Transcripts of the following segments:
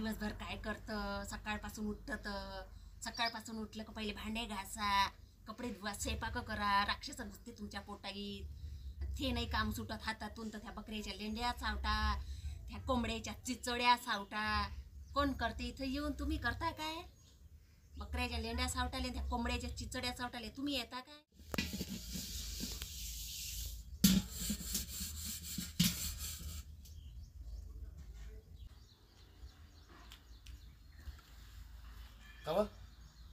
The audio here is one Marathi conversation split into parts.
दिवसभर काय करतं? सकाळपासून सकाळपासून उठलं का पहिले भांडे घासा, कपडे धुवा, स्वयंपाक करा. राक्षस घुसते तुमच्या पोटाईत. ते नाही काम सुटत हातातून तर त्या बकऱ्याच्या लेंड्या चावटा, त्या कोंबड्याच्या चिचड्या सावटा. कोण करते इथं येऊन? तुम्ही करता काय? बकऱ्याच्या लेंड्या सावटाले, त्या कोंबड्याच्या चिचड्या सावटाले तुम्ही येता काय? कव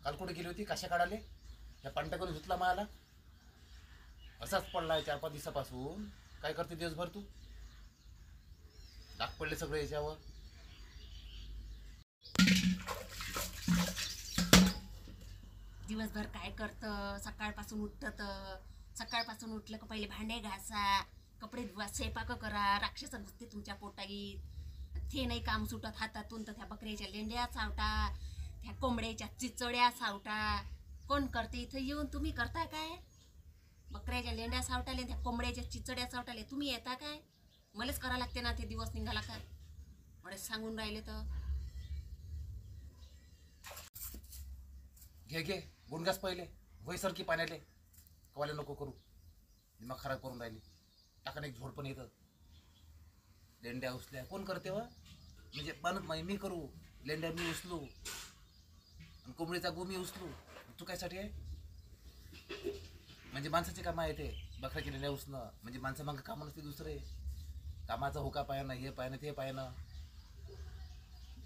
काल कुठे गेली होती? कशा काढाले? या पांट्याकडून धुतला मला असाच पडलाय 4-5 दिवसापासून. काय करते दिवसभर तू? डाग पडले सगळे याच्यावर. दिवसभर काय करतं? सकाळपासून उठलं का पहिले भांडे घासा, कपडे धुवा, स्वयंपाक करा. राक्षस घुसते तुमच्या पोटाईत. ते नाही काम सुटत हातातून तर त्या बकऱ्याच्या लेंड्या चावटा, त्या कोंबड्याच्या चिचड्या सावटा. कोण करते इथं येऊन? तुम्ही करता काय? बकऱ्याच्या लेंड्या सावटाले, त्या कोंबड्याच्या चिचड्या सावटाले तुम्ही येता काय? मलाच करा लागते ना ते दिवस निघाला का? एवढे सांगून राहिले तर घे गुणगास पहिले वयसारखी पाण्याले. कवाले नको करू, दिमाग खराब करून राहिली. टाकाने एक झोड पण येतं. लेंड्या उचल्या कोण करते व? म्हणजे बनत मी करू, लेंड्या मी उचलू आणि कोंबडीचा गो मी उचलू. तू कायसाठी आहे? म्हणजे माणसाचे काम आहे ते. बकऱ्याची लेंड्या उचलणं म्हणजे माणसं मग कामं नसते दुसरे. कामाचा होका पायानं, हे पायानं ते पायानं.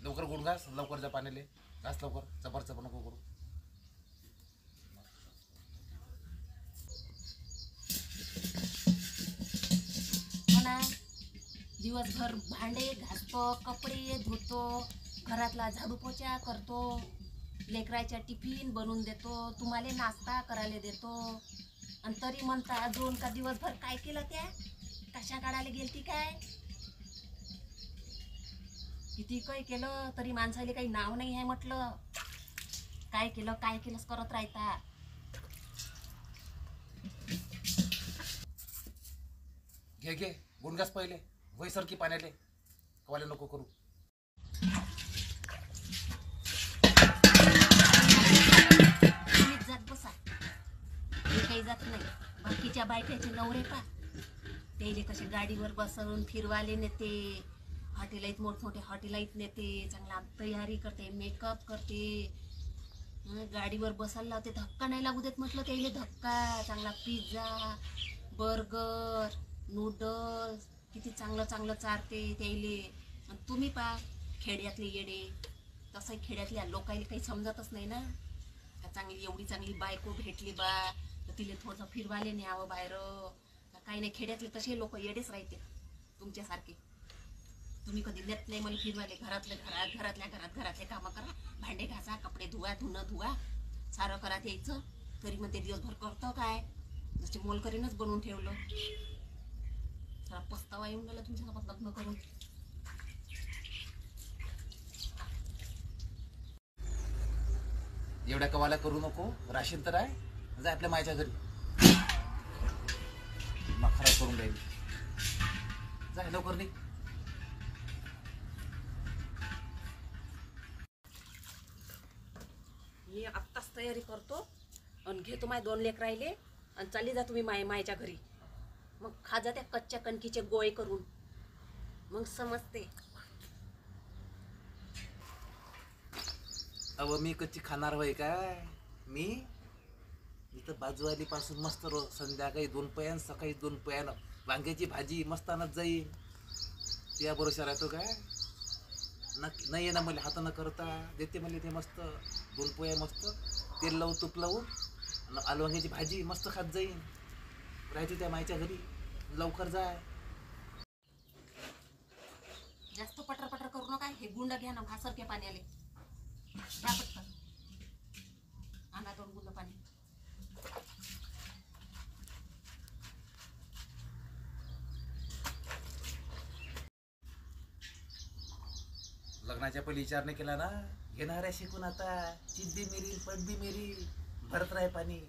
लवकर गुणगास, लवकर जा पाण्याले. घास लवकर, चबर नको करू. म्हणा दिवसभर भांडे घासतो, कपडे धुतो, घरातला झाडू पोछा करतो, लेकराच्या टिफिन बनवून देतो, तुम्हाला नाश्ता करायला देतो. आणि तरी म्हणता अजून का दिवसभर काय केलं? त्या कशा काढायला गेलती काय? किती काय केलं तरी माणसाला काही नाव नाही आहे म्हटलं. काय केलंच करत राहता. घे गुणगास पहिले वयसारखी पाण्याले. कवाले नको करू. तुम्हीच जात बसा, मी काही जात नाही. बाकीच्या बायकाचे नवरे पा, त्याले कसे गाडीवर बसवून फिरवाले नेते, हॉटेलात मोठमोठे हॉटेलात नेते, चांगला तयारी करते, मेकअप करते, गाडीवर बसायला लावते. धक्का नाही लागू देत म्हटलं त्याला. धक्का चांगला पिझ्झा, बर्गर, नूडल्स किती चांगलं चारते त्याले. आणि तुम्ही पा खेड्यातले येडे. तसंही खेड्यातल्या लोकांना काही समजतच नाही ना. का एवढी चांगली बायको भेटली बा तर तिला थोडंसं फिरवाले न्यावं बाहेर. काही नाही, खेड्यातले तसे लोक येडेच राहते तुमच्यासारखे. तुम्ही कधी नेत नाही मला फिरवाले. घरातले कामं करा, भांडे घासा, कपडे धुवा, धुवा, सारं करा यायचं. तरी मग ते दिवसभर करतं काय? जसे मोलकरीनच बनवून ठेवलं. जरा पस्तावा येऊन गेला तुमच्यासोबत लग्न करून. एवढ्या कवाला करू नको. राशीन तर आहे, जा आपल्या मायच्या घरी. मग खराब करून राहील. जा लवकर नाही. मी आत्ताच तयारी करतो आणि घेतो माय 2 लेकर राहिले आणि चालली जा तुम्ही मायच्या घरी. मग खाजा त्या कच्च्या कणकीचे गोळे करून, मग समजते. अव मी कच्ची खाणार वय काय? मी इथं बाजूवाली पासून मस्त रोज संध्याकाळी 2 पयान, सकाळी 2 पयान वांग्याची भाजी मस्त आणत जाईल. त्या भरोसा राहतो काय? नाही आहे ना मला हातानं करता देते मला ते मस्त 2 पोया मस्त तेल लावून तूप लावून आलू वांग्याची भाजी मस्त खात जाईन. राहायची त्या मायच्या घरी. लवकर जाय. जास्त पटर करू नका. हे गुंड घ्या ना भासारख्या पाण्याले. घ्या पटकन, आणा 2 गुंड पाणी. लग्नाच्या पहिले विचार नाही केला ना. घेणाऱ्या शिकून आता चित बी मिरील, पट बी मिरील, भरत राहे पाणी.